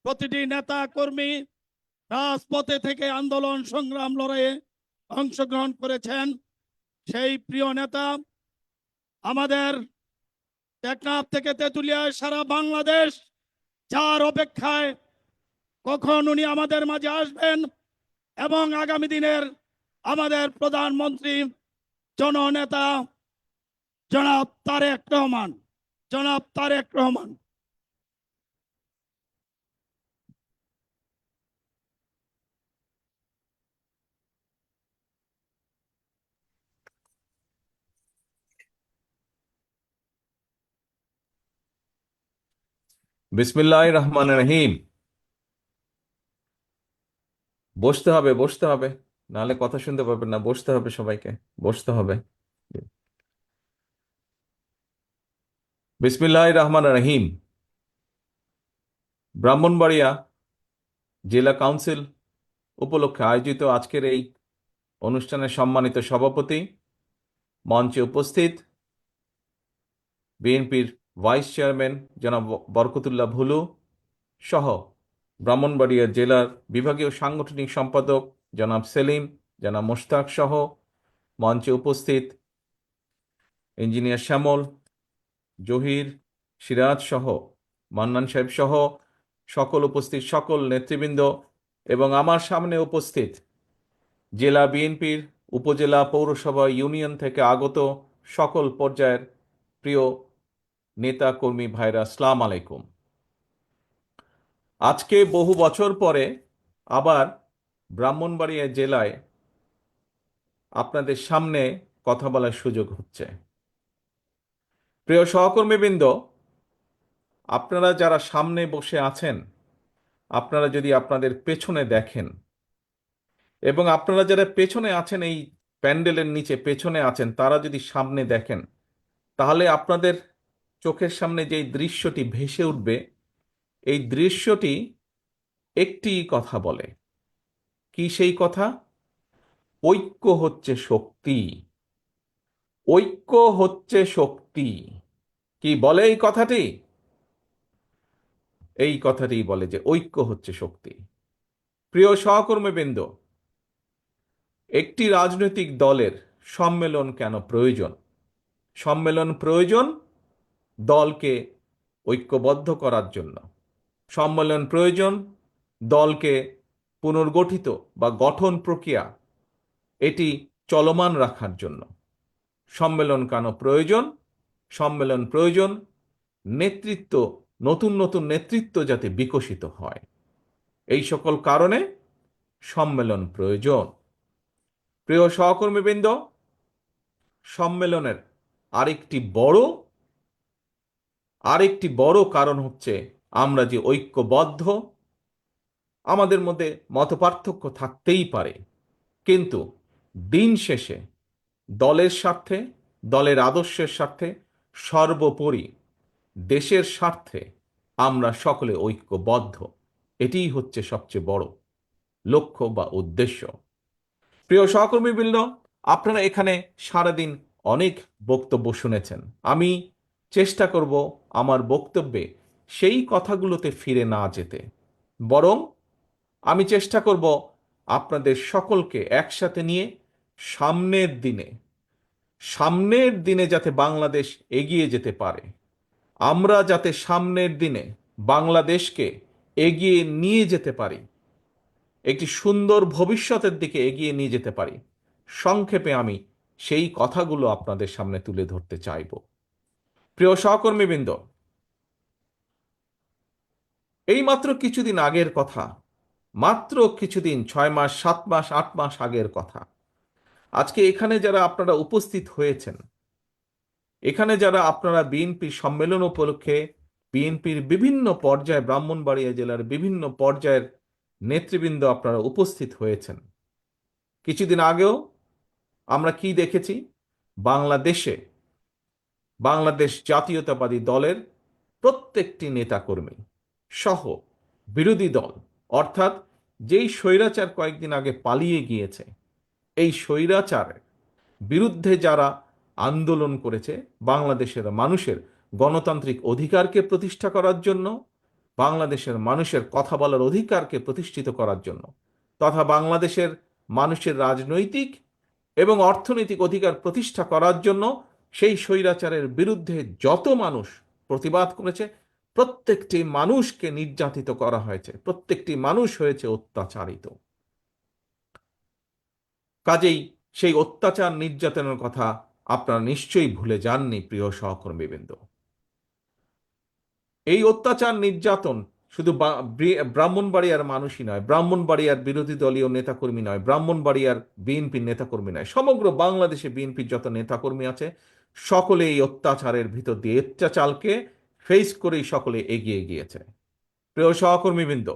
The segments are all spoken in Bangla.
প্রতিটি নেতা কর্মী রাজপথে থেকে আন্দোলন সংগ্রাম লড়াইয়ে অংশগ্রহণ করেছেন। সেই প্রিয় নেতা আমাদের টেকনাফ থেকে তেঁতুলিয়ায় সারা বাংলাদেশ যার অপেক্ষায় কখন উনি আমাদের মাঝে আসবেন এবং আগামী দিনের আমাদের প্রধানমন্ত্রী জননেতা জনাব তারেক রহমান। বিসমিল্লাহির রহমানির রহিম। বসতে হবে, বসতে হবে, নাহলে কথা শুনতে পারবেন না। বসতে হবে, সবাইকে বসতে হবে। বিসমিল্লাহির রহমানির রহিম। ব্রাহ্মণবাড়িয়া জেলা কাউন্সিল উপলক্ষে আয়োজিত আজকের এই অনুষ্ঠানের সম্মানিত সভাপতি, মঞ্চে উপস্থিত বিএনপির ভাইস চেয়ারম্যান জনাব বরকতুল্লাহ ভুলু সহ ব্রাহ্মণবাড়িয়া জেলার বিভাগীয় সাংগঠনিক সম্পাদক জনাব সেলিম, জনাব মোশতাক সহ মঞ্চে উপস্থিত ইঞ্জিনিয়ার শ্যামল, জহির, সিরাজ সহ মান্নান সাহেব সহ সকল উপস্থিত সকল নেতৃবৃন্দ এবং আমার সামনে উপস্থিত জেলা বিএনপির উপজেলা পৌরসভা ইউনিয়ন থেকে আগত সকল পর্যায়ের প্রিয় নেতা কর্মী ভাইরা, আসসালামু আলাইকুম। আজকে বহু বছর পরে আবার ব্রাহ্মণবাড়িয়া জেলায় আপনাদের সামনে কথা বলার সুযোগ হচ্ছে। প্রিয় সহকর্মীবৃন্দ, আপনারা যারা সামনে বসে আছেন, আপনারা যদি আপনাদের পেছনে দেখেন এবং আপনারা যারা পেছনে আছেন, এই প্যান্ডেলের নিচে পেছনে আছেন, তারা যদি সামনে দেখেন, তাহলে আপনাদের চোখের সামনে যে দৃশ্যটি ভেসে উঠবে, এই দৃশ্যটি একটি কথা বলে। কি সেই কথা? ঐক্য হচ্ছে শক্তি। ঐক্য হচ্ছে শক্তি। কি বলে এই কথাটি? এই কথাটি বলে যে ঐক্য হচ্ছে শক্তি। প্রিয় সহকর্মীবৃন্দ, একটি রাজনৈতিক দলের সম্মেলন কেন প্রয়োজন? সম্মেলন প্রয়োজন দলকে ঐক্যবদ্ধ করার জন্য। সম্মেলন প্রয়োজন দলকে পুনর্গঠিত বা গঠন প্রক্রিয়া এটি চলমান রাখার জন্য। সম্মেলন কেন প্রয়োজন? সম্মেলন প্রয়োজন নেতৃত্ব, নতুন নতুন নেতৃত্ব যাতে বিকশিত হয়, এই সকল কারণে সম্মেলন প্রয়োজন। প্রিয় সহকর্মীবৃন্দ, সম্মেলনের আরেকটি বড় কারণ হচ্ছে আমরা যে ঐক্যবদ্ধ। আমাদের মধ্যে মতপার্থক্য থাকতেই পারে, কিন্তু দিন শেষে দলের স্বার্থে, দলের আদর্শের স্বার্থে, সর্বোপরি দেশের স্বার্থে আমরা সকলে ঐক্যবদ্ধ। এটিই হচ্ছে সবচেয়ে বড় লক্ষ্য বা উদ্দেশ্য। প্রিয় সহকর্মীবৃন্দ, আপনারা এখানে সারাদিন অনেক বক্তব্য শুনেছেন। আমি চেষ্টা করব আমার বক্তব্যে সেই কথাগুলোতে ফিরে না যেতে, বরং আমি চেষ্টা করব আপনাদের সকলকে একসাথে নিয়ে সামনের দিনে যাতে বাংলাদেশ এগিয়ে যেতে পারে, আমরা যাতে সামনের দিনে বাংলাদেশকে এগিয়ে নিয়ে যেতে পারি, একটি সুন্দর ভবিষ্যতের দিকে এগিয়ে নিয়ে যেতে পারি। সংক্ষেপে আমি সেই কথাগুলো আপনাদের সামনে তুলে ধরতে চাইব। প্রিয় সহকর্মীবৃন্দ, এই মাত্র কিছুদিন আগের কথা, মাত্র কিছুদিন, 6 মাস, 7 মাস, 8 মাস আগের কথা। আজকে এখানে যারা আপনারা উপস্থিত হয়েছেন, এখানে যারা আপনারা বিএনপির সম্মেলন উপলক্ষে বিএনপির বিভিন্ন পর্যায়ে, ব্রাহ্মণবাড়িয়া জেলার বিভিন্ন পর্যায়ের নেতৃবৃন্দ আপনারা উপস্থিত হয়েছেন, কিছুদিন আগেও আমরা কি দেখেছি? বাংলাদেশ জাতীয়তাবাদী দলের প্রত্যেকটি নেতাকর্মী সহ বিরোধী দল, অর্থাৎ যেই স্বৈরাচার কয়েকদিন আগে পালিয়ে গিয়েছে, এই স্বৈরাচারের বিরুদ্ধে যারা আন্দোলন করেছে বাংলাদেশের মানুষের গণতান্ত্রিক অধিকারকে প্রতিষ্ঠা করার জন্য, বাংলাদেশের মানুষের কথা বলার অধিকারকে প্রতিষ্ঠিত করার জন্য তথা বাংলাদেশের মানুষের রাজনৈতিক এবং অর্থনৈতিক অধিকার প্রতিষ্ঠা করার জন্য সেই স্বৈরাচারের বিরুদ্ধে যত মানুষ প্রতিবাদ করেছে, প্রত্যেকটি মানুষকে নির্যাতিত করা হয়েছে, প্রত্যেকটি মানুষ হয়েছে অত্যাচারিত। কাজেই সেই অত্যাচার নির্যাতনের কথা আপনারা নিশ্চয়ই ভুলে যাননি প্রিয় সহকর্মীবৃন্দ। এই অত্যাচার নির্যাতন শুধু ব্রাহ্মণবাড়িয়ার মানুষই নয়, ব্রাহ্মণবাড়িয়ার বিরোধী দলীয় নেতাকর্মী নয়, ব্রাহ্মণবাড়িয়ার বিএনপির নেতাকর্মী নয়, সমগ্র বাংলাদেশে বিএনপির যত নেতাকর্মী আছে সকলে এই অত্যাচারের ভিতর দিয়ে অত্যাচারকে ফেস করেই সকলে এগিয়ে গিয়েছে। প্রিয় সহকর্মীবৃন্দ,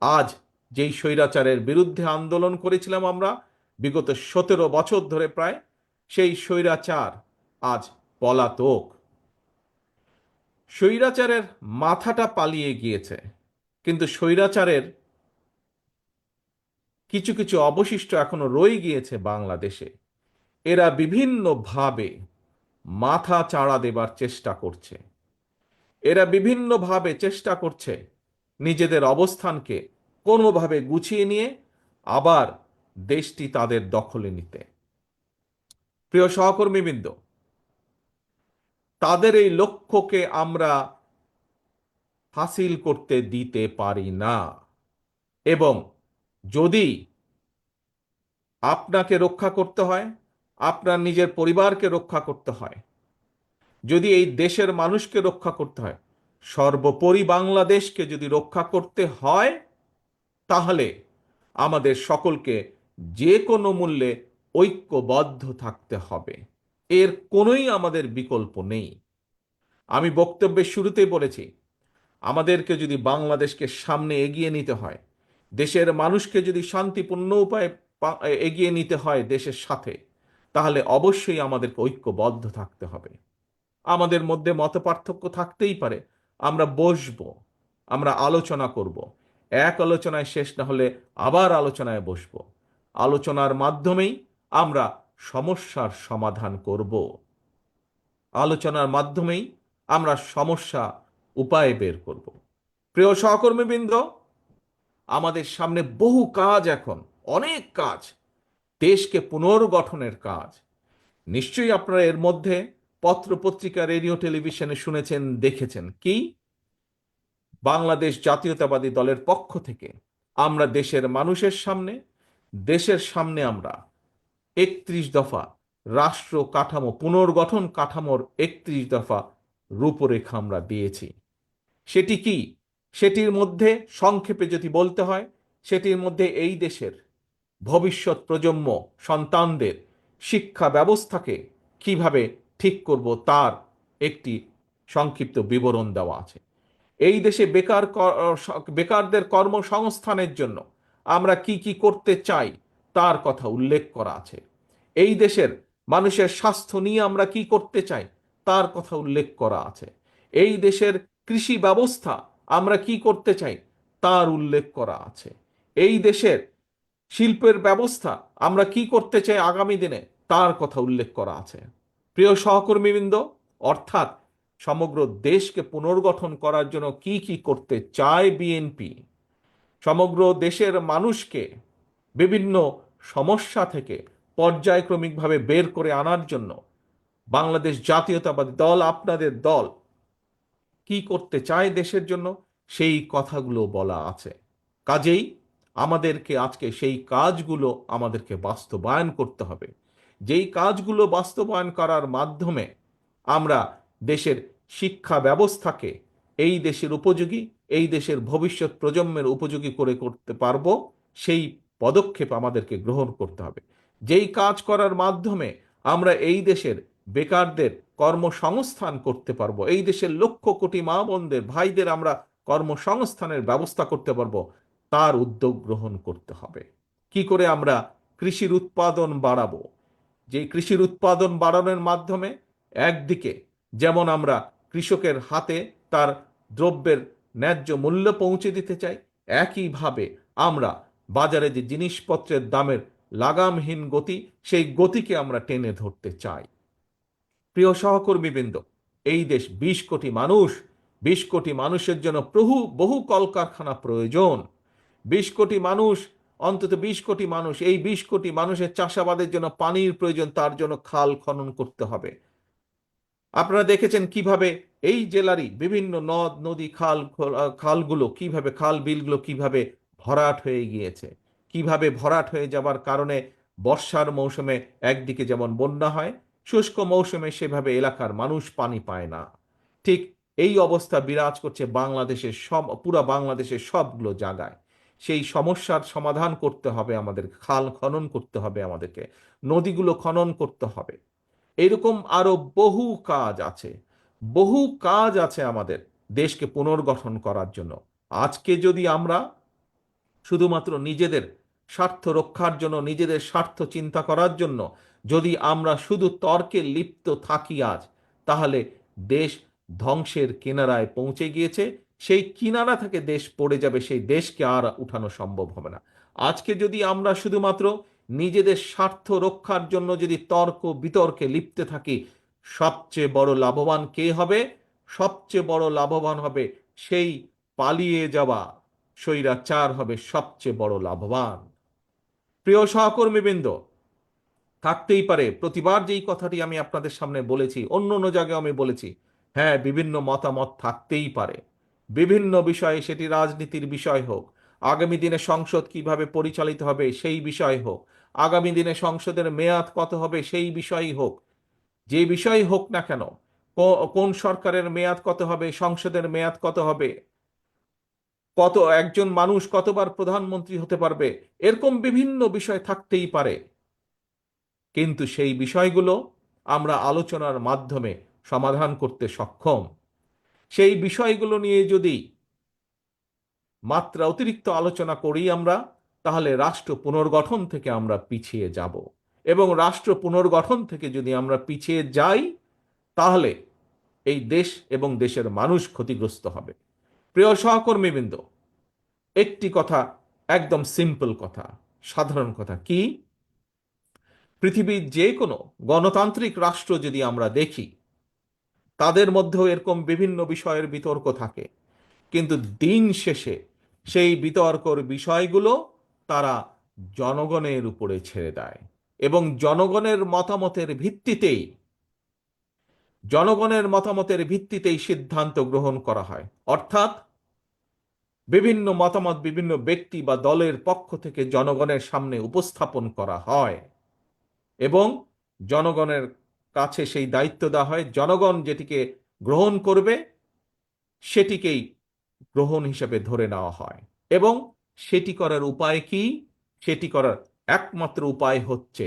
আজ যেই স্বৈরাচারের বিরুদ্ধে আন্দোলন করেছিলাম আমরা বিগত 17 বছর ধরে প্রায়, সেই স্বৈরাচার আজ পলাতক। স্বৈরাচারের মাথাটা পালিয়ে গিয়েছে, কিন্তু স্বৈরাচারের কিছু কিছু অবশিষ্ট এখনো রয়ে গিয়েছে বাংলাদেশে। এরা বিভিন্নভাবে মাথা চাড়া দেবার চেষ্টা করছে, এরা বিভিন্নভাবে চেষ্টা করছে নিজেদের অবস্থানকে কোনোভাবে গুছিয়ে নিয়ে আবার দেশটি তাদের দখলে নিতে। প্রিয় সহকর্মীবৃন্দ, তাদের এই লক্ষ্যকে আমরা হাসিল করতে দিতে পারি না, এবং যদি আপনাকে রক্ষা করতে হয়, আপনার নিজের পরিবারকে রক্ষা করতে হয়, যদি এই দেশের মানুষকে রক্ষা করতে হয়, সর্বোপরি বাংলাদেশকে যদি রক্ষা করতে হয়, তাহলে আমাদের সকলকে যে কোনো মূল্যে ঐক্যবদ্ধ থাকতে হবে। এর কোনোই আমাদের বিকল্প নেই। আমি বক্তব্যের শুরুতেই বলেছি, আমাদেরকে যদি বাংলাদেশকে সামনে এগিয়ে নিতে হয়, দেশের মানুষকে যদি শান্তিপূর্ণ উপায়ে এগিয়ে নিতে হয় দেশের সাথে, তাহলে অবশ্যই আমাদেরকে ঐক্যবদ্ধ থাকতে হবে। আমাদের মধ্যে মতপার্থক্য থাকতেই পারে, আমরা বসবো, আমরা আলোচনা করব, এক আলোচনায় শেষ না হলে আবার আলোচনায় বসবো, আলোচনার মাধ্যমেই আমরা সমস্যার সমাধান করব, আলোচনার মাধ্যমেই আমরা সমস্যা উপায় বের করব। প্রিয় সহকর্মীবৃন্দ, আমাদের সামনে বহু কাজ, এখন অনেক কাজ, দেশকে পুনর্গঠনের কাজ। নিশ্চয়ই আপনারা এর মধ্যে পত্র পত্রিকা, রেডিও, টেলিভিশনে শুনেছেন, দেখেছেন কি বাংলাদেশ জাতীয়তাবাদী দলের পক্ষ থেকে আমরা দেশের মানুষের সামনে, দেশের সামনে আমরা 31 দফা রাষ্ট্র কাঠামো পুনর্গঠন কাঠামোর 31 দফা রূপরেখা আমরা দিয়েছি। সেটি কি? সেটির মধ্যে সংক্ষেপে যদি বলতে হয়, সেটির মধ্যে এই দেশের ভবিষ্যৎ প্রজন্ম সন্তানদের শিক্ষা ব্যবস্থাকে কিভাবে ঠিক করব তার একটি সংক্ষিপ্ত বিবরণ দেওয়া আছে। এই দেশে বেকারদের কর্মসংস্থানের জন্য আমরা কি কি করতে চাই তার কথা উল্লেখ করা আছে। এই দেশের মানুষের স্বাস্থ্য নিয়ে আমরা কি করতে চাই তার কথা উল্লেখ করা আছে। এই দেশের কৃষি ব্যবস্থা আমরা কি করতে চাই তার উল্লেখ করা আছে। এই দেশের শিল্পের ব্যবস্থা আমরা কি করতে চাই আগামী দিনে তার কথা উল্লেখ করা আছে। প্রিয় সহকর্মীবৃন্দ, অর্থাৎ সমগ্র দেশকে পুনর্গঠন করার জন্য কি কি করতে চায় বিএনপি, সমগ্র দেশের মানুষকে বিভিন্ন সমস্যা থেকে পর্যায়ক্রমিকভাবে বের করে আনার জন্য বাংলাদেশ জাতীয়তাবাদী দল, আপনাদের দল কি করতে চায় দেশের জন্য, সেই কথাগুলো বলা আছে। কাজেই আমাদেরকে আজকে সেই কাজগুলো আমাদেরকে বাস্তবায়ন করতে হবে। যেই কাজগুলো বাস্তবায়ন করার মাধ্যমে আমরা দেশের শিক্ষা ব্যবস্থাকে এই দেশের উপযোগী, এই দেশের ভবিষ্যৎ প্রজন্মের উপযোগী করে করতে পারবো, সেই পদক্ষেপ আমাদেরকে গ্রহণ করতে হবে। যেই কাজ করার মাধ্যমে আমরা এই দেশের বেকারদের কর্মসংস্থান করতে পারবো, এই দেশের লক্ষ কোটি মা বোনদের, ভাইদের আমরা কর্মসংস্থানের ব্যবস্থা করতে পারবো, তার উদ্যোগ গ্রহণ করতে হবে। কি করে আমরা কৃষির উৎপাদন বাড়াবো, যে কৃষির উৎপাদন বাড়ানোর মাধ্যমে একদিকে যেমন আমরা কৃষকের হাতে তার দ্রব্যের ন্যায্য মূল্য পৌঁছে দিতে চাই, একইভাবে আমরা বাজারে যে জিনিসপত্রের দামের লাগামহীন গতি, সেই গতিকে আমরা টেনে ধরতে চাই। প্রিয় সহকর্মীবৃন্দ, এই দেশ 20 কোটি মানুষ 20 কোটি মানুষের জন্য বহু কলকারখানা প্রয়োজন। 20 কোটি মানুষ, অন্তত 20 কোটি মানুষ, এই 20 কোটি মানুষের চাষাবাদের জন্য পানির প্রয়োজন, তার জন্য খাল খনন করতে হবে। আপনারা দেখেছেন কিভাবে এই জেলারই বিভিন্ন নদ নদী খালগুলো কিভাবে, খাল বিলগুলো কিভাবে ভরাট হয়ে গিয়েছে, কিভাবে ভরাট হয়ে যাবার কারণে বর্ষার মৌসুমে একদিকে যেমন বন্যা হয়, শুষ্ক মৌসুমে সেভাবে এলাকার মানুষ পানি পায় না। ঠিক এই অবস্থা বিরাজ করছে বাংলাদেশের পুরা বাংলাদেশের সবগুলো জায়গায়। সেই সমস্যার সমাধান করতে হবে আমাদের, খাল খনন করতে হবে আমাদেরকে, নদীগুলো খনন করতে হবে। এরকম আরো বহু কাজ আছে আমাদের দেশকে পুনর্গঠন করার জন্য। আজকে যদি আমরা শুধুমাত্র নিজেদের স্বার্থ রক্ষার জন্য, নিজেদের স্বার্থ চিন্তা করার জন্য যদি আমরা শুধু তর্কে লিপ্ত থাকি আজ, তাহলে দেশ ধ্বংসের কিনারায় পৌঁছে গিয়েছে। সেই কিনারা থেকে দেশ পড়ে যাবে, সেই দেশকে আর উঠানো সম্ভব হবে না। আজকে যদি আমরা শুধুমাত্র নিজেদের স্বার্থ রক্ষার জন্য যদি তর্ক বিতর্কে লিপ্ত থাকি, সবচেয়ে বড় লাভবান কে হবে? সবচেয়ে বড় লাভবান হবে সেই পালিয়ে যাওয়া স্বৈরাচার, হবে সবচেয়ে বড় লাভবান। প্রিয় সহকর্মীবৃন্দ, থাকতেই পারে, প্রতিবার যেই কথাটি আমি আপনাদের সামনে বলেছি, অন্য অন্য জায়গায় আমি বলেছি, হ্যাঁ, বিভিন্ন মতামত থাকতেই পারে বিভিন্ন বিষয়ে, সেটি রাজনীতির বিষয় হোক, আগামী দিনে সংসদ কিভাবে পরিচালিত হবে সেই বিষয় হোক, আগামী দিনে সংসদের মেয়াদ কত হবে সেই বিষয়ই হোক, যে বিষয় হোক না কেন, কোন সরকারের মেয়াদ কত হবে, সংসদের মেয়াদ কত হবে, কত একজন মানুষ কতবার প্রধানমন্ত্রী হতে পারবে, এরকম বিভিন্ন বিষয় থাকতেই পারে। কিন্তু সেই বিষয়গুলো আমরা আলোচনার মাধ্যমে সমাধান করতে সক্ষম। সেই বিষয়গুলো নিয়ে যদি মাত্রা অতিরিক্ত আলোচনা করি আমরা, তাহলে রাষ্ট্র পুনর্গঠন থেকে আমরা পিছিয়ে যাব। এবং রাষ্ট্র পুনর্গঠন থেকে যদি আমরা পিছিয়ে যাই, তাহলে এই দেশ এবং দেশের মানুষ ক্ষতিগ্রস্ত হবে। প্রিয় সহকর্মীবৃন্দ, একটি কথা, একদম সিম্পল কথা, সাধারণ কথা, কি পৃথিবীর যে কোনো গণতান্ত্রিক রাষ্ট্র যদি আমরা দেখি, তাদের মধ্যেও এরকম বিভিন্ন বিষয়ের বিতর্ক থাকে, কিন্তু দিন শেষে সেই বিতর্কর বিষয়গুলো তারা জনগণের উপরে ছেড়ে দেয় এবং জনগণের মতামতের ভিত্তিতেই সিদ্ধান্ত গ্রহণ করা হয়। অর্থাৎ বিভিন্ন মতামত বিভিন্ন ব্যক্তি বা দলের পক্ষ থেকে জনগণের সামনে উপস্থাপন করা হয় এবং জনগণের কাছে সেই দায়িত্ব দেওয়া হয়, জনগণ যেটিকে গ্রহণ করবে সেটিকেই গ্রহণ হিসেবে ধরে নেওয়া হয়। এবং সেটি করার উপায় কি? সেটি করার একমাত্র উপায় হচ্ছে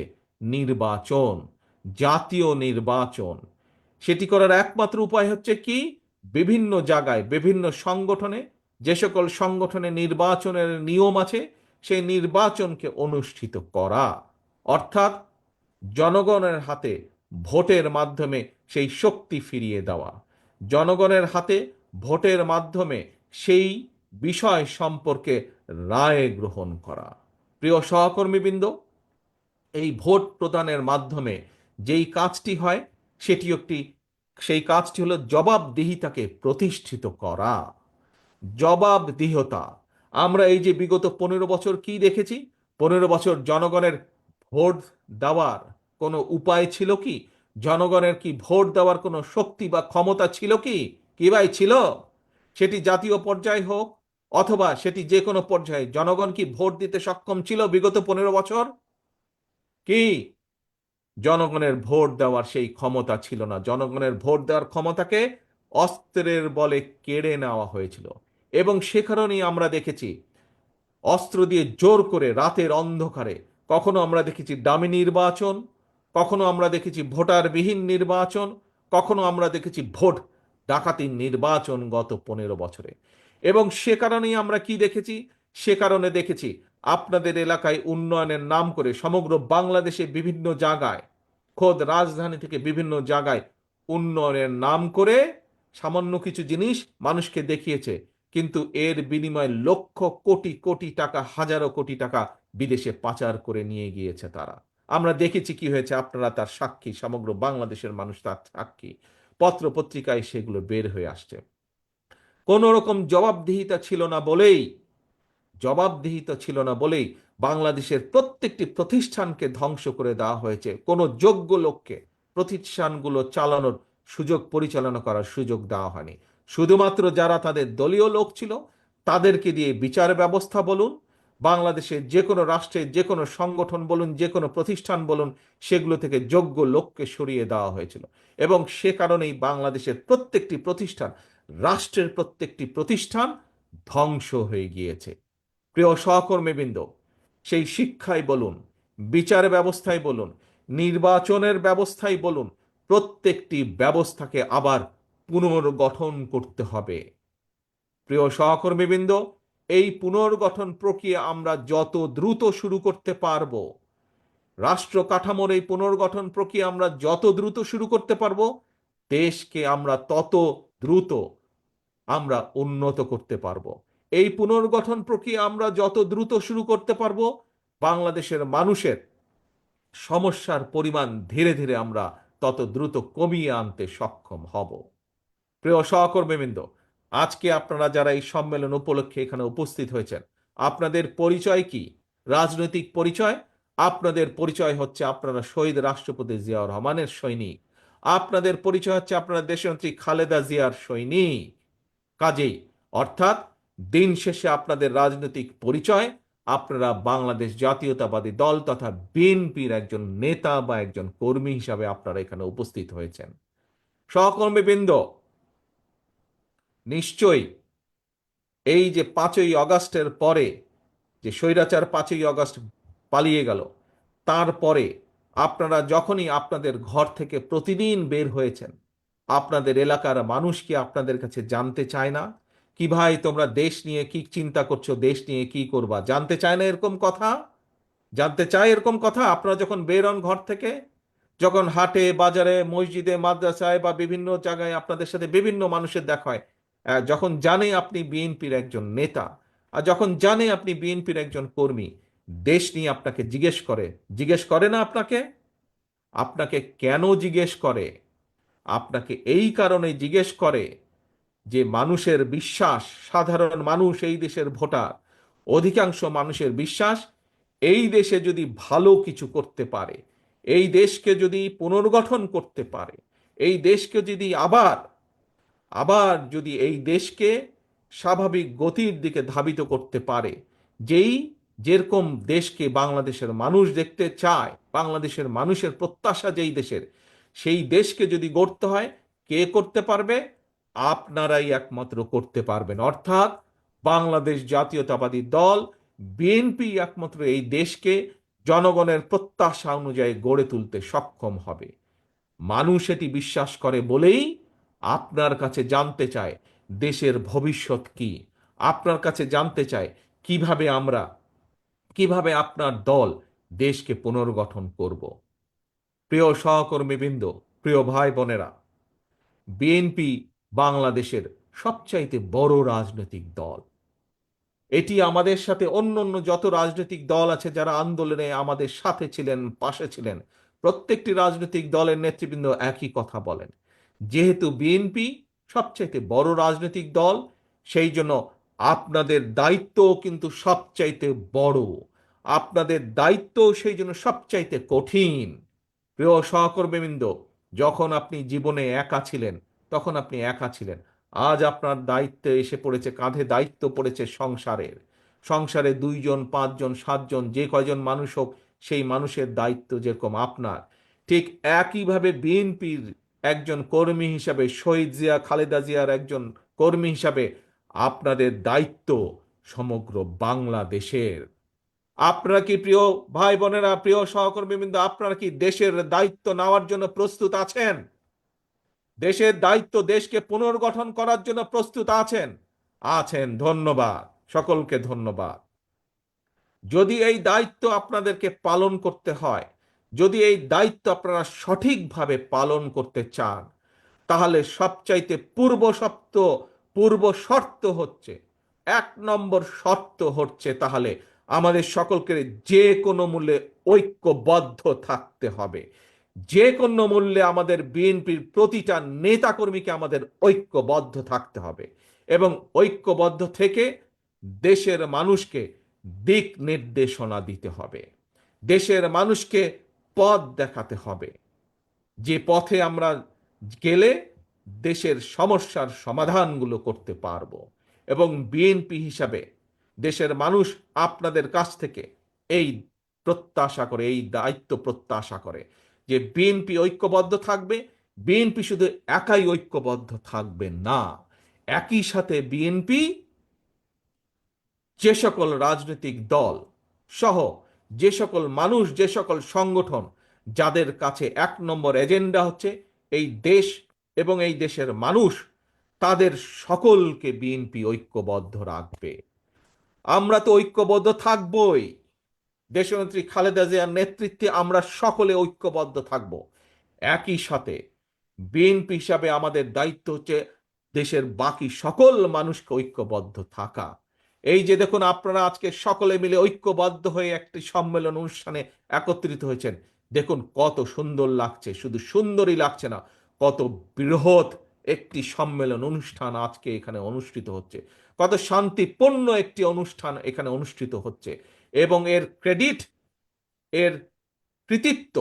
নির্বাচন, জাতীয় নির্বাচন। সেটি করার একমাত্র উপায় হচ্ছে কি? বিভিন্ন জায়গায় বিভিন্ন সংগঠনে, যে সকল সংগঠনে নির্বাচনের নিয়ম আছে, সেই নির্বাচনকে অনুষ্ঠিত করা। অর্থাৎ জনগণের হাতে ভোটের মাধ্যমে সেই শক্তি ফিরিয়ে দেওয়া, জনগণের হাতে ভোটের মাধ্যমে সেই বিষয় সম্পর্কে রায় গ্রহণ করা। প্রিয় সহকর্মীবৃন্দ, এই ভোট প্রদানের মাধ্যমে যেই কাজটি হয়, সেই কাজটি হলো জবাবদিহিতাকে প্রতিষ্ঠিত করা। জবাবদিহিতা। আমরা এই যে বিগত 15 বছর কি দেখেছি? 15 বছর জনগণের ভোট দেওয়ার কোনো উপায় ছিল কি? জনগণের কি ভোট দেওয়ার কোনো শক্তি বা ক্ষমতা ছিল কি? কি ভাই ছিল? সেটি জাতীয় পর্যায়ে হোক অথবা সেটি যে কোনো পর্যায়ে, জনগণ কি ভোট দিতে সক্ষম ছিল বিগত 15 বছর? কি জনগণের ভোট দেওয়ার সেই ক্ষমতা ছিল না। জনগণের ভোট দেওয়ার ক্ষমতাকে অস্ত্রের বলে কেড়ে নেওয়া হয়েছিল। এবং সে কারণেই আমরা দেখেছি অস্ত্র দিয়ে জোর করে রাতের অন্ধকারে, কখনো আমরা দেখেছি ডামি নির্বাচন, কখনো আমরা দেখেছি ভোটারবিহীন নির্বাচন, কখনো আমরা দেখেছি ভোট ডাকাতির নির্বাচন গত 15 বছরে। এবং সে কারণেই আমরা কি দেখেছি? সে কারণে দেখেছি আপনাদের এলাকায় উন্নয়নের নাম করে সমগ্র বাংলাদেশে বিভিন্ন জায়গায়, খোদ রাজধানী থেকে বিভিন্ন জায়গায় উন্নয়নের নাম করে সামান্য কিছু জিনিস মানুষকে দেখিয়েছে, কিন্তু এর বিনিময়ে লক্ষ কোটি কোটি টাকা, হাজারো কোটি টাকা বিদেশে পাচার করে নিয়ে গিয়েছে তারা। আমরা দেখেছি কি হয়েছে, আপনারা তার সাক্ষী, সমগ্র বাংলাদেশের মানুষ তার সাক্ষী, পত্র পত্রিকায় সেগুলো বের হয়ে আসছে। কোনো রকম জবাবদিহিতা ছিল না বলেই বাংলাদেশের প্রত্যেকটি প্রতিষ্ঠানকে ধ্বংস করে দেওয়া হয়েছে। কোনো যোগ্য লোককে প্রতিষ্ঠানগুলো চালানোর পরিচালনা করার সুযোগ দেওয়া হয়নি। শুধুমাত্র যারা তাদের দলীয় লোক ছিল তাদেরকে দিয়ে বিচার ব্যবস্থা বলুন, বাংলাদেশের যে কোনো রাষ্ট্রের যে কোনো সংগঠন বলুন, যে কোনো প্রতিষ্ঠান বলুন, সেগুলো থেকে যোগ্য লোককে সরিয়ে দেওয়া হয়েছিল। এবং সে কারণেই বাংলাদেশের প্রত্যেকটি প্রতিষ্ঠান, রাষ্ট্রের প্রত্যেকটি প্রতিষ্ঠান ধ্বংস হয়ে গিয়েছে। প্রিয় সহকর্মীবৃন্দ, সেই শিক্ষাই বলুন, বিচার ব্যবস্থায় বলুন, নির্বাচনের ব্যবস্থায় বলুন, প্রত্যেকটি ব্যবস্থাকে আবার পুনর্গঠন করতে হবে। প্রিয় সহকর্মীবৃন্দ, এই পুনর্গঠন প্রক্রিয়া আমরা যত দ্রুত শুরু করতে পারব, রাষ্ট্র কাঠামোর এই পুনর্গঠন প্রক্রিয়া আমরা যত দ্রুত শুরু করতে পারব, দেশকে আমরা তত দ্রুত উন্নত করতে পারবো। এই পুনর্গঠন প্রক্রিয়া আমরা যত দ্রুত শুরু করতে পারবো, বাংলাদেশের মানুষের সমস্যার পরিমাণ ধীরে ধীরে আমরা তত দ্রুত কমিয়ে আনতে সক্ষম হব। প্রিয় সহকর্মীবৃন্দ, আজকে আপনারা যারা এই সম্মেলন উপলক্ষে এখানে উপস্থিত হয়েছেন, আপনাদের পরিচয় কি? রাজনৈতিক পরিচয়? আপনাদের পরিচয় হচ্ছে আপনারা শহীদ রাষ্ট্রপতি জিয়াউর রহমানের সৈনিক। আপনাদের পরিচয় হচ্ছে আপনারা দেশনেত্রী খালেদা জিয়ার সৈনিক। কাজেই অর্থাৎ দিন শেষে আপনাদের রাজনৈতিক পরিচয় আপনারা বাংলাদেশ জাতীয়তাবাদী দল তথা বিএনপির একজন নেতা বা একজন কর্মী হিসাবে আপনারা এখানে উপস্থিত হয়েছেন। সহকর্মীবৃন্দ, নিশ্চয়ই এই যে 5ই আগস্টের পরে যে স্বৈরাচার 5ই আগস্ট পালিয়ে গেল, তারপরে আপনারা যখনই আপনাদের ঘর থেকে প্রতিদিন বের হয়েছেন, আপনাদের এলাকার মানুষ কি আপনাদের কাছে জানতে চায় না কি ভাই তোমরা দেশ নিয়ে কি চিন্তা করছো, দেশ নিয়ে কি করবা? জানতে চায় না এরকম কথা? জানতে চায় এরকম কথা? আপনারা যখন বের হন ঘর থেকে, যখন হাটে বাজারে মসজিদে মাদ্রাসায় বা বিভিন্ন জায়গায় আপনাদের সাথে বিভিন্ন মানুষের দেখা হয়, যখন জানে আপনি বিএনপির একজন নেতা, আর যখন জানে আপনি বিএনপির একজন কর্মী, দেশ নিয়ে আপনাকে জিজ্ঞেস করে না আপনাকে? আপনাকে কেন জিজ্ঞেস করে? আপনাকে এই কারণে জিজ্ঞেস করে যে মানুষের বিশ্বাস, সাধারণ মানুষ, এই দেশের ভোটার, অধিকাংশ মানুষের বিশ্বাস এই দেশে যদি ভালো কিছু করতে পারে, এই দেশকে যদি পুনর্গঠন করতে পারে, এই দেশকে যদি আবার আবার যদি এই দেশকে স্বাভাবিক গতির দিকে ধাবিত করতে পারে, যেরকম দেশকে বাংলাদেশের মানুষ দেখতে চায়, বাংলাদেশের মানুষের প্রত্যাশা যেই দেশের, সেই দেশকে যদি গড়তে হয়, কে করতে পারবে? আপনারাই একমাত্র করতে পারবেন। অর্থাৎ বাংলাদেশ জাতীয়তাবাদী দল বিএনপি একমাত্র এই দেশকে জনগণের প্রত্যাশা অনুযায়ী গড়ে তুলতে সক্ষম হবে। মানুষ এটি বিশ্বাস করে বলেই আপনার কাছে জানতে চায় দেশের ভবিষ্যৎ কি, আপনার কাছে জানতে চায় কিভাবে আপনার দল দেশকে পুনর্গঠন করব। প্রিয় সহকর্মীবৃন্দ, প্রিয় ভাই বোনেরা, বিএনপি বাংলাদেশের সবচাইতে বড় রাজনৈতিক দল। এটি আমাদের সাথে অন্য যত রাজনৈতিক দল আছে যারা আন্দোলনে আমাদের সাথে ছিলেন, পাশে ছিলেন, প্রত্যেকটি রাজনৈতিক দলের নেতৃবৃন্দ একই কথা বলেন। যেহেতু বিএনপি সবচাইতে বড় রাজনৈতিক দল, সেই জন্য আপনাদের দায়িত্ব কিন্তু সবচাইতে বড়, আপনাদের দায়িত্ব সেই জন্য সবচাইতে কঠিন। প্রিয় সহকর্মীবৃন্দ, যখন আপনি জীবনে একা ছিলেন, তখন আপনি একা ছিলেন। আজ আপনার দায়িত্বে এসে পড়েছে, কাঁধে দায়িত্ব পড়েছে সংসারে 2 জন 5 জন 7 জন যে কয়জন মানুষ হোক, সেই মানুষের দায়িত্ব যেরকম আপনার, ঠিক একইভাবে বিএনপির একজন কর্মী হিসাবে, শহীদ জিয়া খালেদা জিয়ার একজন কর্মী হিসাবে আপনাদের দায়িত্ব সমগ্র বাংলাদেশের। আপনারা কি, প্রিয় ভাই বোনেরা, প্রিয় সহকর্মীবৃন্দ, আপনারা কি দেশের দায়িত্ব নেওয়ার জন্য প্রস্তুত আছেন? দেশের দায়িত্ব, দেশকে পুনর্গঠন করার জন্য প্রস্তুত আছেন? আছেন, ধন্যবাদ, সকলকে ধন্যবাদ। যদি এই দায়িত্ব আপনাদেরকে পালন করতে হয়, যদি এই দায়িত্ব আপনারা সঠিকভাবে পালন করতে চান, তাহলে সবচাইতে পূর্ব শর্ত হচ্ছে, 1 নম্বর শর্ত হচ্ছে, তাহলে আমাদের সকলকে যে কোনো মূল্যে ঐক্যবদ্ধ থাকতে হবে। যে কোনো মূল্যে আমাদের বিএনপির প্রতিটা নেতাকর্মীকে আমাদের ঐক্যবদ্ধ থাকতে হবে। এবং ঐক্যবদ্ধ থেকে দেশের মানুষকে দিক নির্দেশনা দিতে হবে, দেশের মানুষকে পথ দেখাতে হবে, যে পথে আমরা গেলে দেশের সমস্যার সমাধানগুলো করতে পারবো। এবং বিএনপি হিসাবে দেশের মানুষ আপনাদের কাছ থেকে এই প্রত্যাশা করে, এই দায়িত্ব প্রত্যাশা করে যে বিএনপি ঐক্যবদ্ধ থাকবে। বিএনপি শুধু একাই ঐক্যবদ্ধ থাকবে না, একই সাথে বিএনপি যে সকল রাজনৈতিক দল সহ যে সকল মানুষ, যে সকল সংগঠন যাদের কাছে এক নম্বর এজেন্ডা হচ্ছে এই দেশ এবং এই দেশের মানুষ, তাদের সকলকে বিএনপি ঐক্যবদ্ধ রাখবে। আমরা তো ঐক্যবদ্ধ থাকবই, দেশনেত্রী খালেদা জিয়ার নেতৃত্বে আমরা সকলে ঐক্যবদ্ধ থাকব। একই সাথে বিএনপি হিসাবে আমাদের দায়িত্ব হচ্ছে দেশের বাকি সকল মানুষকে ঐক্যবদ্ধ থাকা। এই যে দেখুন, আপনারা আজকে সকলে মিলে ঐক্যবদ্ধ হয়ে একটি সম্মেলন অনুষ্ঠানে একত্রিত হয়েছেন, দেখুন কত সুন্দর লাগছে। শুধু সুন্দরই লাগছে না, কত বৃহৎ একটি সম্মেলন অনুষ্ঠান আজকে এখানে অনুষ্ঠিত হচ্ছে, কত শান্তিপূর্ণ একটি অনুষ্ঠান এখানে অনুষ্ঠিত হচ্ছে। এবং এর ক্রেডিট, এর কৃতিত্ব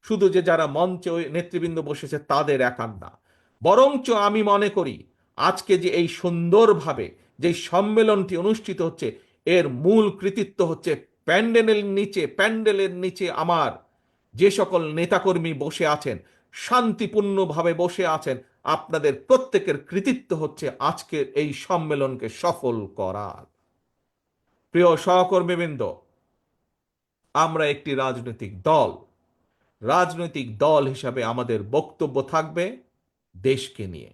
শুধু যে যারা মঞ্চে ওই নেতৃবৃন্দ বসেছে তাদের একার না, বরঞ্চ আমি মনে করি আজকে যে এই সুন্দরভাবে যে সম্মেলনটি অনুষ্ঠিত হচ্ছে, এর মূল কৃতিত্ব হচ্ছে প্যান্ডেলের নিচে আমার যে সকল নেতাকর্মী বসে আছেন, শান্তিপূর্ণভাবে বসে আছেন, আপনাদের প্রত্যেকের কৃতিত্ব হচ্ছে আজকের এই সম্মেলনকে সফল করার। প্রিয় সহকর্মীবৃন্দ, আমরা একটি রাজনৈতিক দল হিসাবে আমাদের বক্তব্য থাকবে দেশকে নিয়ে।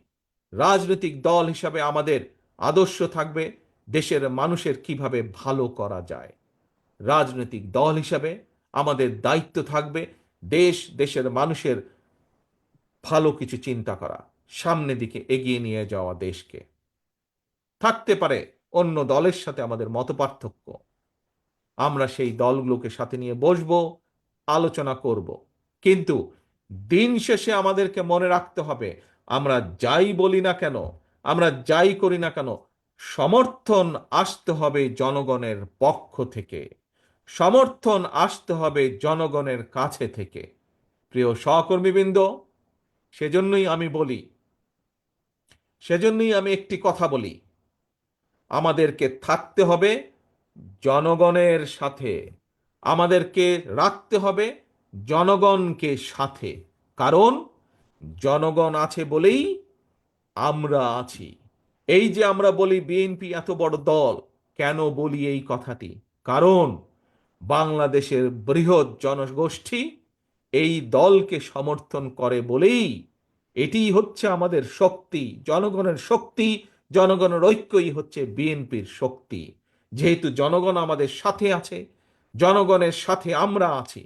রাজনৈতিক দল হিসাবে আমাদের আদর্শ থাকবে দেশের মানুষের কিভাবে ভালো করা যায়। রাজনৈতিক দল হিসাবে আমাদের দায়িত্ব থাকবে দেশের মানুষের ভালো কিছু চিন্তা করা, সামনের দিকে এগিয়ে নিয়ে যাওয়া দেশকে। থাকতে পারে অন্য দলের সাথে আমাদের মতপার্থক্য, আমরা সেই দলগুলোকে সাথে নিয়ে বসবো, আলোচনা করব, কিন্তু দিন শেষে আমাদেরকে মনে রাখতে হবে আমরা যাই বলি না কেন, আমরা যাই করি না কেন, সমর্থন আসতে হবে জনগণের পক্ষ থেকে, সমর্থন আসতে হবে জনগণের কাছে থেকে। প্রিয় সহকর্মীবৃন্দ, সেজন্যই আমি বলি, সেজন্যই আমি একটি কথা বলি, আমাদেরকে থাকতে হবে জনগণের সাথে, আমাদেরকে রাখতে হবে জনগণকে সাথে। কারণ জনগণ আছে বলেই আমরা আছি। এই যে আমরা বলি বিএনপি এত বড় দল, কেন বলি এই কথাটি? কারণ বাংলাদেশের বৃহৎ জনগোষ্ঠী এই দলকে সমর্থন করে বলেই এটিই হচ্ছে আমাদের শক্তি, জনগণের শক্তি, জনগণের ঐক্যই হচ্ছে বিএনপির শক্তি। যেহেতু জনগণ আমাদের সাথে আছে, জনগণের সাথে আমরা আছি,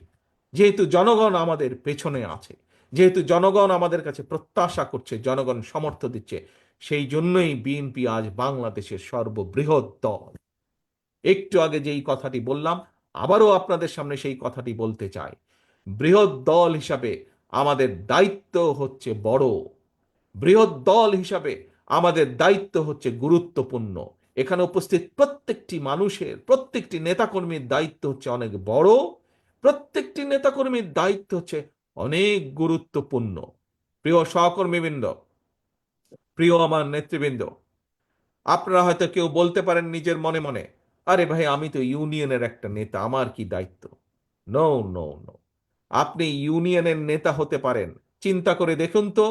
যেহেতু জনগণ আমাদের পেছনে আছে, যেহেতু জনগণ আমাদের কাছে প্রত্যাশা করছে, জনগণ সমর্থন দিচ্ছে, সেই জন্যই বিএনপি আজ বাংলাদেশের সর্ববৃহৎ দল। একটু আগে যেই কথাটি বললাম, আবারও আপনাদের সামনে সেই কথাটি বলতে চাই, বৃহৎ দল হিসাবে আমাদের দায়িত্ব হচ্ছে বড়, বৃহৎ দল হিসাবে আমাদের দায়িত্ব হচ্ছে গুরুত্বপূর্ণ। এখানে উপস্থিত প্রত্যেকটি মানুষের, প্রত্যেকটি নেতাকর্মীর দায়িত্ব হচ্ছে অনেক বড়, প্রত্যেকটি নেতাকর্মীর দায়িত্ব হচ্ছে অনেক গুরুত্বপূর্ণ। প্রিয় সহকর্মীবৃন্দ, প্রিয় আমার নেতৃবৃন্দ, আপনারা হয়তো কেউ বলতে পারেন নিজের মনে মনে, আরে ভাই আমি তো ইউনিয়নের একটা নেতা, আমার কি দায়িত্ব? নো নো নো, আপনি ইউনিয়নের নেতা হতে পারেন, চিন্তা করে দেখুন তো,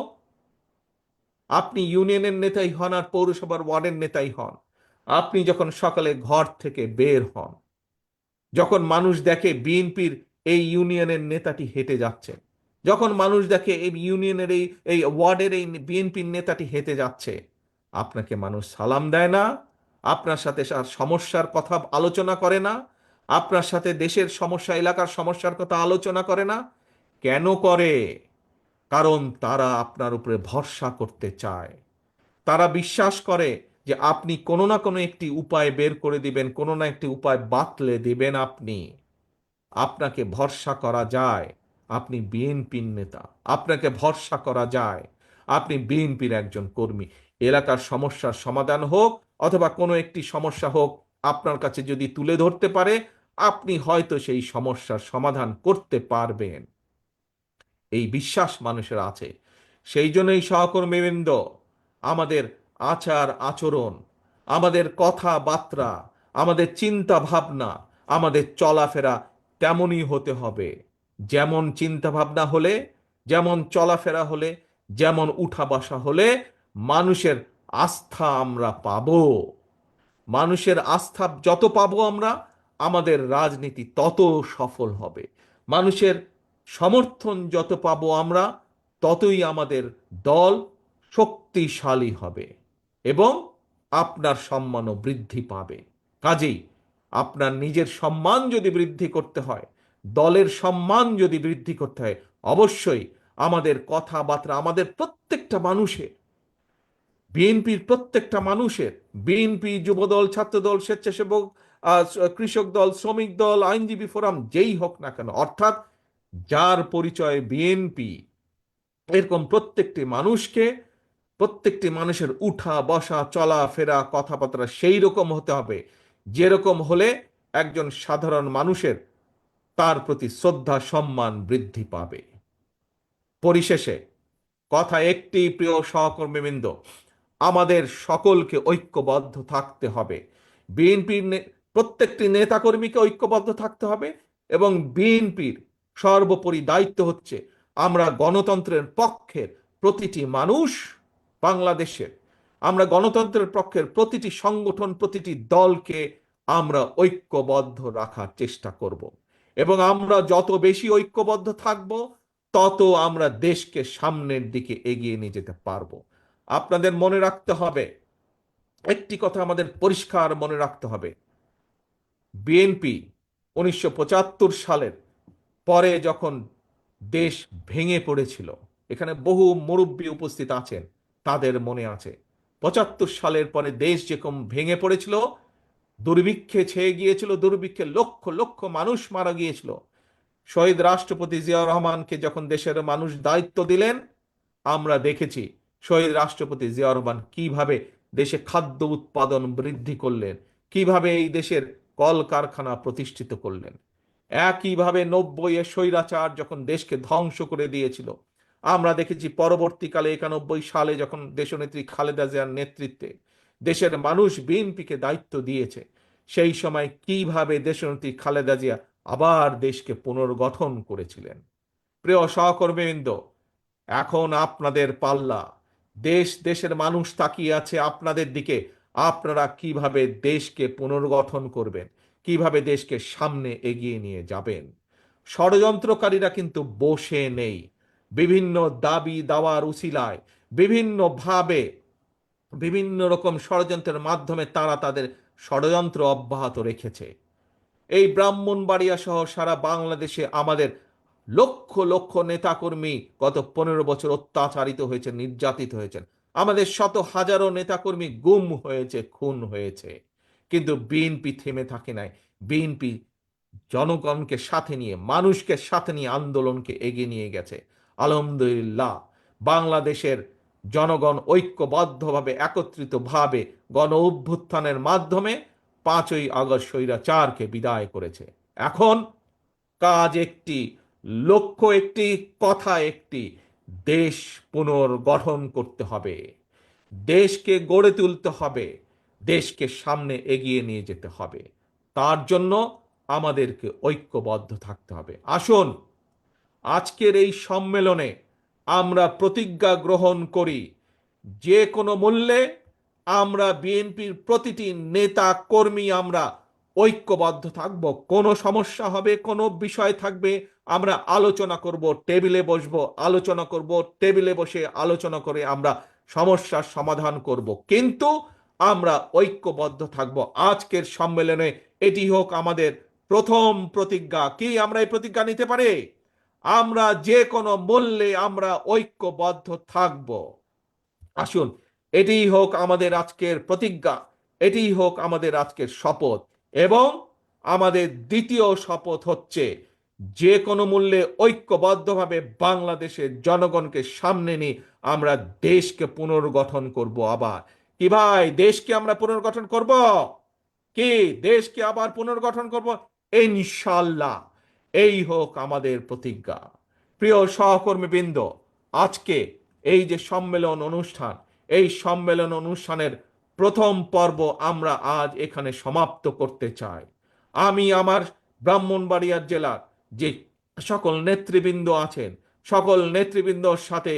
আপনি ইউনিয়নের নেতাই হন আর পৌরসভার ওয়ার্ডের নেতাই হন, আপনি যখন সকালে ঘর থেকে বের হন, যখন মানুষ দেখে বিএনপির এই ইউনিয়নের নেতাটি হেঁটে যাচ্ছে, যখন মানুষ দেখে এই ইউনিয়নের এই ওয়ার্ডের এই বিএনপির নেতাটি হেঁটে যাচ্ছে, আপনাকে মানুষ সালাম দেয় না? আপনার সাথে সমস্যার কথা আলোচনা করে না? আপনার সাথে দেশের সমস্যা, এলাকার সমস্যার কথা আলোচনা করে না? কেন করে? কারণ তারা আপনার উপরে ভরসা করতে চায়, তারা বিশ্বাস করে যে আপনি কোনো না কোনো একটি উপায় বের করে দিবেন, কোনো না একটি উপায় বাতলে দিবেন। আপনাকে ভরসা করা যায়, আপনি বিএনপির নেতা, আপনাকে ভরসা করা যায়, আপনি বিএনপির একজন কর্মী। এলাকার সমস্যার সমাধান হোক অথবা কোনো একটি সমস্যা হোক, আপনার কাছে যদি তুলে ধরতে পারে, আপনি হয়তো সেই সমস্যার সমাধান করতে পারবেন। এই বিশ্বাস মানুষের আছে। সেই জন্যই সহকর্মীবৃন্দ, আমাদের আচার আচরণ, আমাদের কথাবার্তা, আমাদের চিন্তা ভাবনা, আমাদের চলাফেরা তেমনই হতে হবে। যেমন চিন্তা ভাবনা হলে, যেমন চলাফেরা হলে, যেমন উঠা বসা হলে মানুষের আস্থা আমরা পাবো। মানুষের আস্থা যত পাবো আমরা, আমাদের রাজনীতি তত সফল হবে। মানুষের সমর্থন যত পাবো আমরা, ততই আমাদের দল শক্তিশালী হবে এবং আপনার সম্মানও বৃদ্ধি পাবে। কাজেই আপনার নিজের সম্মান যদি বৃদ্ধি করতে হয়, দলের সম্মান যদি বৃদ্ধি করতে হয়, অবশ্যই আমাদের কথাবার্তা, আমাদের প্রত্যেকটা মানুষের, বিএনপির প্রত্যেকটা মানুষের, বিএনপি, যুবদল, ছাত্রদল, স্বেচ্ছাসেবক, কৃষক দল, শ্রমিক দল, আইনজীবী ফোরাম, যেই হোক না কেন, অর্থাৎ যার পরিচয় বিএনপি, এরকম প্রত্যেকটি মানুষকে, প্রত্যেকটি মানুষের উঠা বসা চলাফেরা কথাবার্তা সেই রকম হতে হবে, যেরকম হলে একজন সাধারণ মানুষের তার প্রতি শ্রদ্ধা সম্মান বৃদ্ধি পাবে। পরিশেষে কথা একটি, প্রিয় সহকর্মীবৃন্দ, আমাদের সকলকে ঐক্যবদ্ধ থাকতে হবে। বিএনপির প্রত্যেকটি নেতাকর্মীকে ঐক্যবদ্ধ থাকতে হবে এবং বিএনপির সর্বোপরি দায়িত্ব হচ্ছে আমরা গণতন্ত্রের পক্ষের প্রতিটি মানুষ বাংলাদেশের, আমরা গণতন্ত্রের পক্ষের প্রতিটি সংগঠন, প্রতিটি দলকে আমরা ঐক্যবদ্ধ রাখার চেষ্টা করব এবং আমরা যত বেশি ঐক্যবদ্ধ থাকব, তত আমরা দেশকে সামনের দিকে এগিয়ে নিয়ে যেতে পারবো। আপনাদের মনে রাখতে হবে, একটি কথা আমাদের পরিষ্কার মনে রাখতে হবে, বিএনপি 1975 সালের পরে যখন দেশ ভেঙে পড়েছিল, এখানে বহু মুরব্বী উপস্থিত আছেন, তাদের মনে আছে 75 সালের পরে দেশ যেরকম ভেঙে পড়েছিল, দুর্ভিক্ষে ছেয়ে গিয়েছিল, দুর্ভিক্ষে লক্ষ লক্ষ মানুষ মারা গিয়েছিল। শহীদ রাষ্ট্রপতি জিয়াউর রহমানকে যখন দেশের মানুষ দায়িত্ব দিলেন, আমরা দেখেছি শহীদ রাষ্ট্রপতি জিয়াউর রহমান কিভাবে দেশে খাদ্য উৎপাদন বৃদ্ধি করলেন, কিভাবে এই দেশের কলকারখানা প্রতিষ্ঠিত করলেন। একইভাবে 90-এ স্বৈরাচার যখন দেশকে ধ্বংস করে দিয়েছিল, আমরা দেখেছি পরবর্তীকালে 91 সালে যখন দেশনেত্রী খালেদা জিয়ার নেতৃত্বে দেশের মানুষ বিএনপিকে দায়িত্ব দিয়েছে, সেই সময় কিভাবে দেশনেত্রী খালেদা জিয়া আবার দেশকে পুনর্গঠন করেছিলেন। প্রিয় সহকর্মীবৃন্দ, এখন আপনাদের পাল্লা। দেশের মানুষ তাকিয়ে আছে আপনাদের দিকে। আপনারা কিভাবে দেশকে পুনর্গঠন করবেন, কিভাবে দেশকে সামনে এগিয়ে নিয়ে যাবেন। ষড়যন্ত্রকারীরা কিন্তু বসে নেই। বিভিন্ন দাবি দাওয়ার উছিলায়, বিভিন্নভাবে, বিভিন্ন রকম ষড়যন্ত্রের মাধ্যমে তারা তাদের ষড়যন্ত্র অব্যাহত রেখেছে। এই ব্রাহ্মণবাড়িয়া সহ সারা বাংলাদেশে আমাদের লক্ষ লক্ষ নেতাকর্মী গত 15 বছর অত্যাচারিত হয়েছে, নির্যাতিত হয়েছেন। আমাদের শত হাজারো নেতাকর্মী গুম হয়েছে, খুন হয়েছে, কিন্তু বিএনপি থেমে থাকে নাই। বিএনপি জনগণকে সাথে নিয়ে, মানুষকে সাথে নিয়ে আন্দোলনকে এগিয়ে নিয়ে গেছে। আলহামদুলিল্লাহ, বাংলাদেশের জনগণ ঐক্যবদ্ধভাবে, একত্রিতভাবে গণ অভ্যুত্থানের মাধ্যমে 5ই আগস্ট স্বৈরাচারকে বিদায় করেছে। এখন কাজ একটি, লক্ষ্য একটি, কথা একটি, দেশ পুনর্গঠন করতে হবে, দেশকে গড়ে তুলতে হবে, দেশকে সামনে এগিয়ে নিয়ে যেতে হবে। তার জন্য আমাদেরকে ঐক্যবদ্ধ থাকতে হবে। আসুন আজকের এই সম্মেলনে আমরা প্রতিজ্ঞা গ্রহণ করি, যে কোনো মূল্যে আমরা বিএনপির প্রতিটি নেতা কর্মী আমরা ঐক্যবদ্ধ থাকব। কোনো সমস্যা হবে, কোনো বিষয় থাকবে, আমরা আলোচনা করব, টেবিলে বসবো, আলোচনা করব, টেবিলে বসে আলোচনা করে আমরা সমস্যার সমাধান করব, কিন্তু আমরা ঐক্যবদ্ধ থাকব। আজকের সম্মেলনে এটি হোক আমাদের প্রথম প্রতিজ্ঞা। কি আমরা এই প্রতিজ্ঞা নিতে পারি? আমরা যে কোনো মূল্যে আমরা ঐক্যবদ্ধ থাকব। আসুন, এটিই হোক আমাদের আজকের প্রতিজ্ঞা, এটিই হোক আমাদের আজকের শপথ। এবং আমাদের দ্বিতীয় শপথ হচ্ছে যে কোনো মূল্যে ঐক্যবদ্ধভাবে বাংলাদেশের জনগণকে সামনে নিয়ে আমরা দেশকে পুনর্গঠন করব। আবার কি ভাই, দেশকে আমরা পুনর্গঠন করব? কি দেশকে আবার পুনর্গঠন করব? ইনশাআল্লাহ। এই হোক আমাদের প্রতিজ্ঞা। প্রিয় সহকর্মীবৃন্দ, আজকে এই যে সম্মেলন অনুষ্ঠান, এই সম্মেলন অনুষ্ঠানের প্রথম পর্ব আমরা আজ এখানে সমাপ্ত করতে চাই। আমি আমার ব্রাহ্মণবাড়িয়া জেলার যে সকল নেতৃবৃন্দ আছেন, সকল নেতৃবৃন্দর সাথে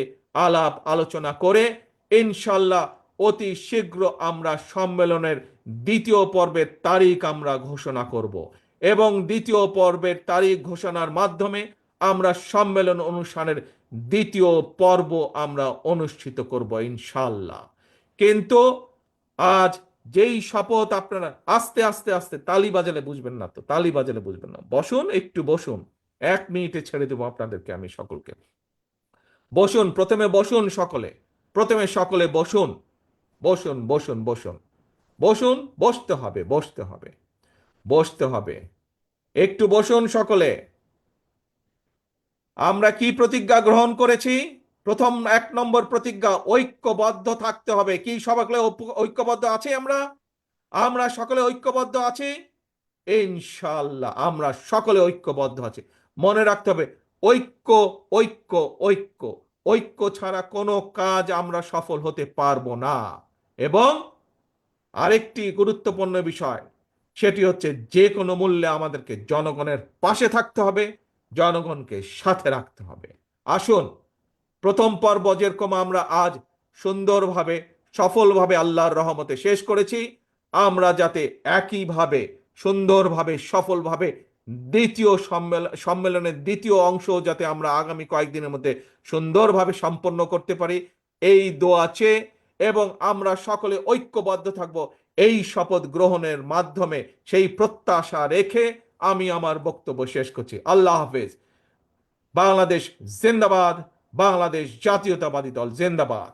আলাপ আলোচনা করে ইনশাল্লাহ অতি শীঘ্র আমরা সম্মেলনের দ্বিতীয় পর্বের তারিখ আমরা ঘোষণা করব এবং দ্বিতীয় পর্বের তারিখ ঘোষণার মাধ্যমে আমরা সম্মেলন অনুষ্ঠানের দ্বিতীয় পর্ব আমরা অনুষ্ঠিত করব ইনশাল্লাহ। কিন্তু আজ যেই শপথ আপনারা আস্তে আস্তে আস্তে, তালি বাজালে বুঝবেন না তো, তালি বাজালে বুঝবেন না, বসুন, একটু বসুন, 1 মিনিটে ছেড়ে দেবো আপনাদেরকে আমি সকলকে। বসুন, প্রথমে বসুন সকলে, প্রথমে সকলে বসুন, বসুন বসুন বসুন বসুন, বসতে হবে, বসতে হবে, বসতে হবে, একটু বসুন সকলে। আমরা কি প্রতিজ্ঞা গ্রহণ করেছি? প্রথম 1 নম্বর প্রতিজ্ঞা, ঐক্যবদ্ধ থাকতে হবে। কি সকলে ঐক্যবদ্ধ আছি? আমরা আমরা সকলে ঐক্যবদ্ধ আছি ইনশাআল্লাহ। আমরা সকলে ঐক্যবদ্ধ আছি। মনে রাখতে হবে, ঐক্য, ঐক্য, ঐক্য, ঐক্য ছাড়া কোনো কাজ আমরা সফল হতে পারবো না। এবং আরেকটি গুরুত্বপূর্ণ বিষয়, সেটি হচ্ছে যে কোনো মূল্যে আমাদেরকে জনগণের পাশে থাকতে হবে, জনগণকে সাথে রাখতে হবে। আসুন, প্রথম পর্ব যেরকম আমরা আজ সুন্দরভাবে সফলভাবে আল্লাহর রহমতে শেষ করেছি, আমরা যাতে একইভাবে সুন্দরভাবে সফলভাবে দ্বিতীয় সম্মেলনের দ্বিতীয় অংশ যাতে আমরা আগামী কয়েকদিনের মধ্যে সুন্দরভাবে সম্পন্ন করতে পারি, এই দোয়া চেয়ে এবং আমরা সকলে ঐক্যবদ্ধ থাকব এই শপথ গ্রহণের মাধ্যমে, সেই প্রত্যাশা রেখে আমি আমার বক্তব্য শেষ করছি। আল্লাহ হাফেজ। বাংলাদেশ জিন্দাবাদ, বাংলাদেশ জাতীয়তাবাদী দল জিন্দাবাদ।